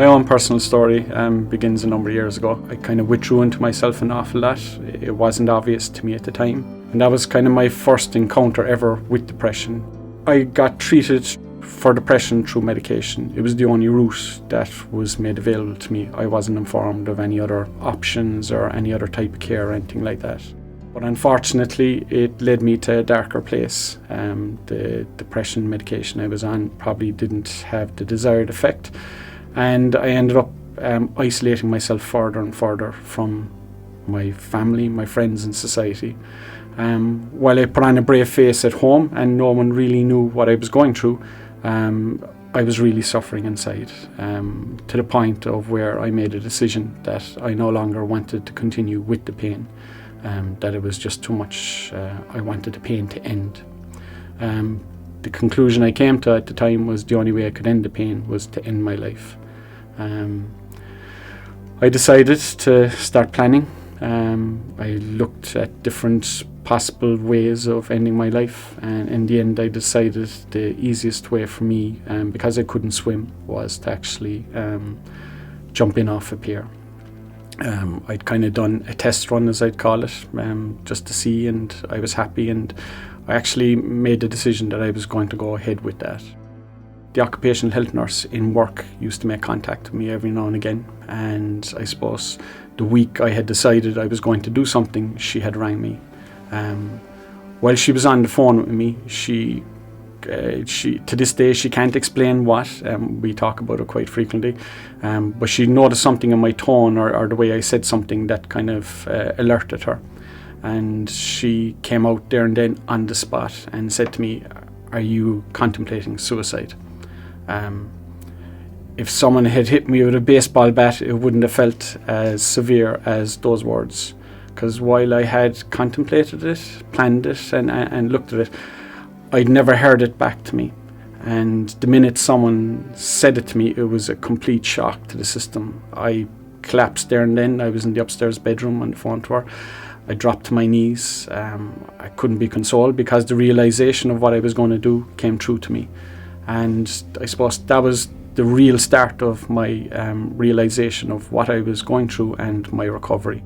My own personal story begins a number of years ago. I kind of withdrew into myself an awful lot. It wasn't obvious to me at the time. And that was kind of my first encounter ever with depression. I got treated for depression through medication. It was the only route that was made available to me. I wasn't informed of any other options or any other type of care or anything like that. But unfortunately, it led me to a darker place. The depression medication I was on probably didn't have the desired effect. And I ended up isolating myself further and further from my family, my friends and society. While I put on a brave face at home and no one really knew what I was going through, I was really suffering inside, to the point of where I made a decision that I no longer wanted to continue with the pain, that it was just too much. I wanted the pain to end. The conclusion I came to at the time was the only way I could end the pain was to end my life. I decided to start planning. I looked at different possible ways of ending my life, and in the end I decided the easiest way for me, because I couldn't swim, was to actually jump in off a pier. I'd kind of done a test run, as I'd call it, just to see, and I was happy, and I actually made the decision that I was going to go ahead with that. The occupational health nurse in work used to make contact with me every now and again, and I suppose the week I had decided I was going to do something, she had rang me. While she was on the phone with me, she to this day she can't explain what. We talk about it quite frequently, but she noticed something in my tone or the way I said something that kind of alerted her, and she came out there and then on the spot and said to me, "Are you contemplating suicide?" If someone had hit me with a baseball bat, it wouldn't have felt as severe as those words. Because while I had contemplated it, planned it, and looked at it, I'd never heard it back to me. And the minute someone said it to me, it was a complete shock to the system. I collapsed there and then. I was in the upstairs bedroom on the phone to her. I dropped to my knees. I couldn't be consoled because the realization of what I was going to do came true to me. And I suppose that was the real start of my realization of what I was going through and my recovery.